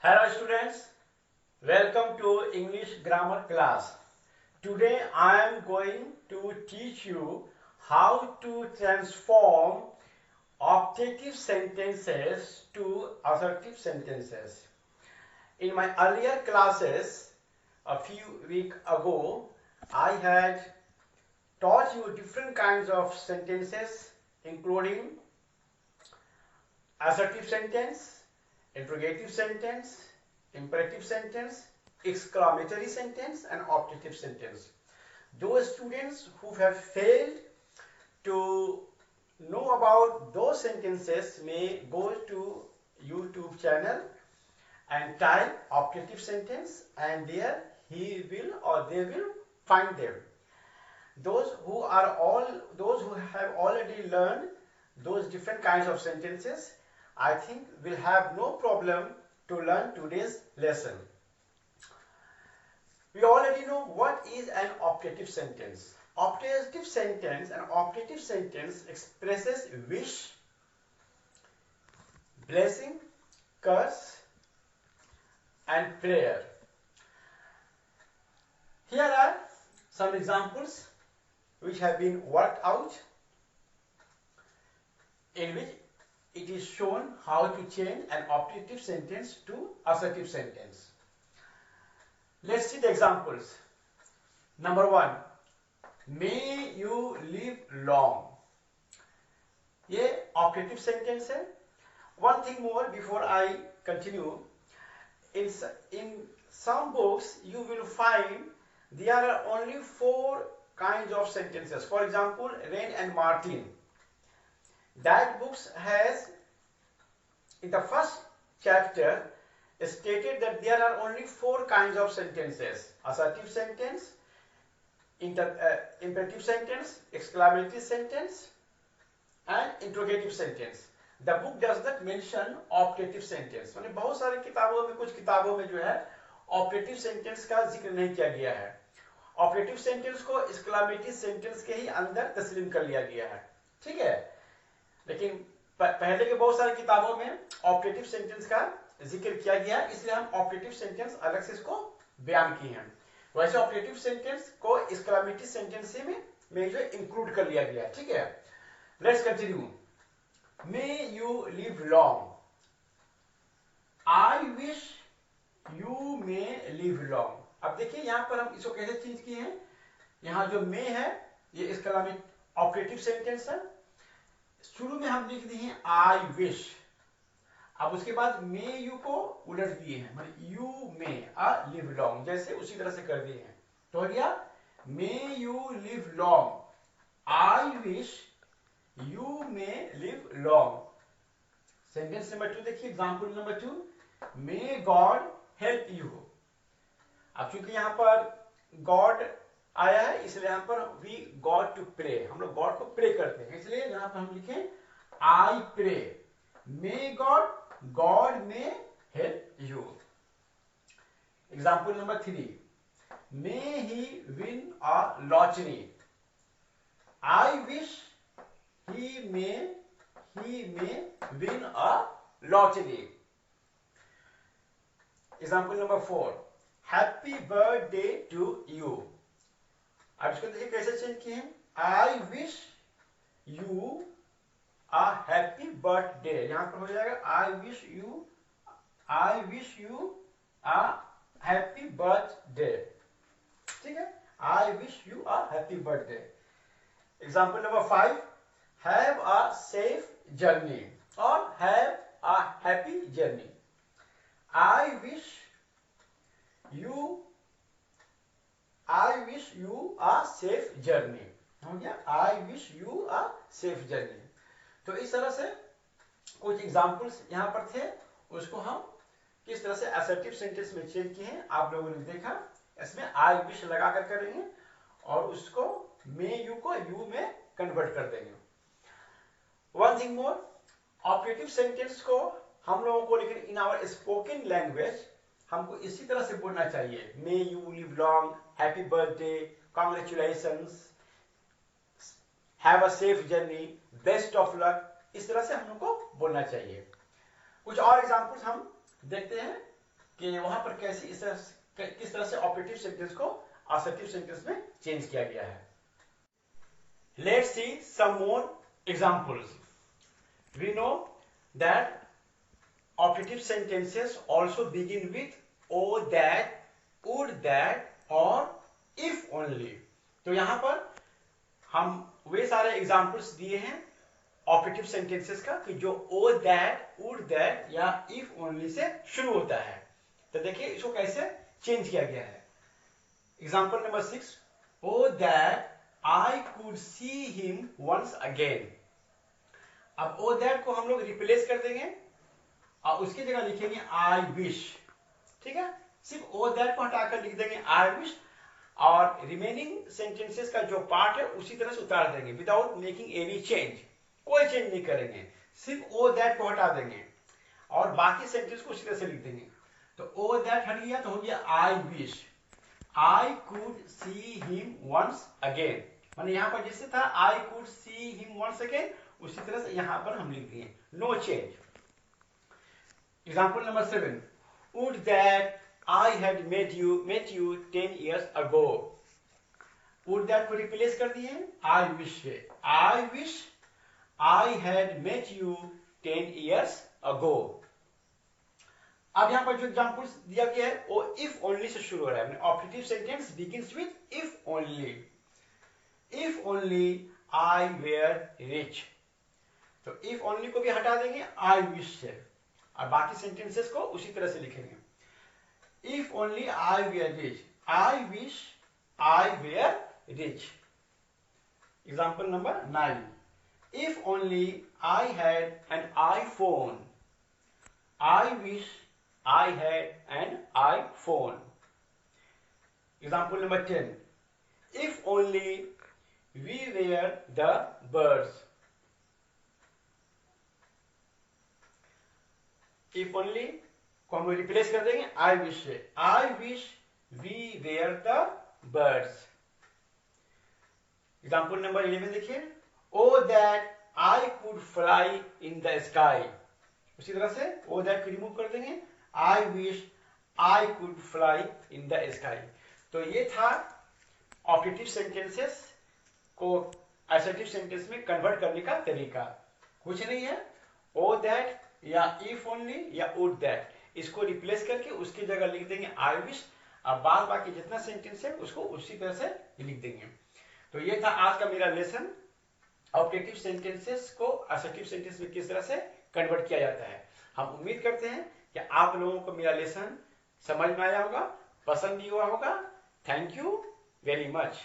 Hello students, welcome to English grammar class. Today I am going to teach you how to transform optative sentences to assertive sentences. In my earlier classes a few weeks ago, I had taught you different kinds of sentences including assertive sentence, interrogative sentence, imperative sentence, exclamatory sentence, and optative sentence. Those students who have failed to know about those sentences may go to YouTube channel and type optative sentence, and there he will or they will find them. Those who have already learned those different kinds of sentences, I think will have no problem to learn today's lesson. We already know what is an optative sentence. An optative sentence expresses wish, blessing, curse, and prayer. Here are some examples which have been worked out, in which it is shown how to change an optative sentence to assertive sentence. Let's see the examples. Number 1, may you live long. ये optative sentence है. One thing more before I continue. In some books you will find there are only 4 kinds of sentences. For example, Wren and Martin. That book has, in the first chapter, stated that there are only 4 kinds of sentences: assertive sentence, imperative sentence, exclamatory sentence, and interrogative sentence. The book does not mention optative sentence. माने बहुत सारी किताबों में, कुछ किताबों में जो है optative sentence का जिक्र नहीं किया गया है. optative sentence को exclamatory sentence के ही अंदर तस्लीम कर लिया गया है. ठीक है, लेकिन पहले के बहुत सारी किताबों में ऑपरेटिव सेंटेंस का जिक्र किया गया, इसलिए हम ऑपरेटिव सेंटेंस अलग से इसको बयान किए हैं. वैसे ऑपरेटिव सेंटेंस को एक्सक्लेमेटरी सेंटेंस में जो इंक्लूड कर लिया गया. ठीक है, let's continue. May you live long. I wish you may live long. अब देखिए यहां पर हम इसको कैसे चेंज किए हैं. यहां जो मे है ये एक्सक्लेमेटरी ऑपरेटिव सेंटेंस है. शुरू में हम लिख दिए हैं आई विश. अब उसके बाद मे यू को उलट दिए हैं, मतलब यू मे लिव लॉन्ग, जैसे उसी तरह से कर दिए हैं. तो हो गया may you live long, I wish you may live long. Sentence number 2 देखिए, example number 2, may God help you. अब चूंकि यहां पर गॉड आया है, इसलिए यहां पर वी गॉड टू प्रे, हम लोग गॉड को प्रे करते हैं, इसलिए यहां पर हम लिखें I pray may God may help you. Example number 3, may he win a lottery. I wish he may win a lottery. Example number 4, happy birthday to you. अब इसको देखिए कैसे चेंज किए हैं. I wish you a happy birthday. यहां पर हो जाएगा I wish you a happy birthday. ठीक है, I wish you a happy birthday. Example number 5, have a safe journey और have a happy journey. I wish you a safe journey. हो गया I wish you a safe journey. तो इस तरह से कुछ एग्जांपल्स यहां पर थे, उसको हम किस तरह से असर्टिव सेंटेंस में चेंज किए हैं आप लोगों ने देखा. इसमें आई विश लगा कर करेंगे और उसको मे यू को यू में कन्वर्ट कर देंगे. One thing more, operative sentence को हम लोगों को, लेकिन इन आवर स्पोकन लैंग्वेज हमको इसी तरह से बोलना चाहिए. May you live long, happy birthday, congratulations, have a safe journey, best of luck. इस तरह से हम लोग को बोलना चाहिए. कुछ और एग्जांपल्स हम देखते हैं. कि वहां पर कैसे किस तरह से ऑपरेटिव सेंटेंस को असर्टिव सेंटेंस में चेंज किया गया है. Let's see some more examples. We know that operative sentences also begin with o, that, would, that और if only. तो यहां पर हम वे सारे एग्जाम्पल्स दिए हैं ऑपरेटिव सेंटेंसेस का कि जो ओ, दैट, वुड, दैट या इफ ओनली से शुरू होता है. तो देखिए इसको कैसे चेंज किया गया है. Example number 6, oh that I could see him once again. अब ओ दैट को हम लोग रिप्लेस कर देंगे और उसकी जगह लिखेंगे आई विश. ठीक है, सिर्फ ओ दैट को हटाकर लिख देंगे आई विश और रिमेनिंग सेंटेंसेस का जो पार्ट है उसी तरह से उतार देंगे विदाउट मेकिंग एनी चेंज. कोई चेंज नहीं करेंगे, सिर्फ ओ दैट को हटा देंगे और बाकी सेंटेंस को उसी तरह से लिख देंगे. तो ओ दैट हट गया तो हो गया I wish I could see him once again. माने यहां पर जैसे था I could see him once again उसी तरह से यहां पर हम लिख दिए, no change. Example number 7, would that I had met you 10 years ago. Would that को रिप्लेस कर दिए I wish से. I wish I had met you 10 years ago. अब यहां पर जो एग्जांपल्स दिया गया है वो if only से शुरू हो रहा है. Operative sentence begins with if only. If only I were rich. तो if only को भी हटा देंगे I wish से और बाकी सेंटेंसेस को उसी तरह से लिखेंगे. If only I were rich. I wish I were rich. Example number 9. If only I had an iPhone. I wish I had an iPhone. Example number 10. If only we were the birds. If only को हम replace कर देंगे I wish से. I wish we were the birds. Example number 11 देखिए, O that I could fly in the sky. उसी तरह से O that को रिमूव कर देंगे I wish I could fly in the sky. तो ये था ऑपरेटिव सेंटेंसेस को असर्टिव सेंटेंस में कन्वर्ट करने का तरीका. कुछ नहीं है, ओ दैट या इफ ओनली या वुड दैट इसको रिप्लेस करके उसकी जगह लिख देंगे आई विश और बाद बाकी जितना सेंटेंस है उसको उसी तरह से लिख देंगे. तो ये था आज का मेरा लेसन, ऑपरेटिव सेंटेंसेस को असर्टिव सेंटेंस में किस तरह से कन्वर्ट किया जाता है. हम उम्मीद करते हैं कि आप लोगों को मेरा लेसन समझ में आया होगा, पसंद भी हुआ होगा. Thank you very much.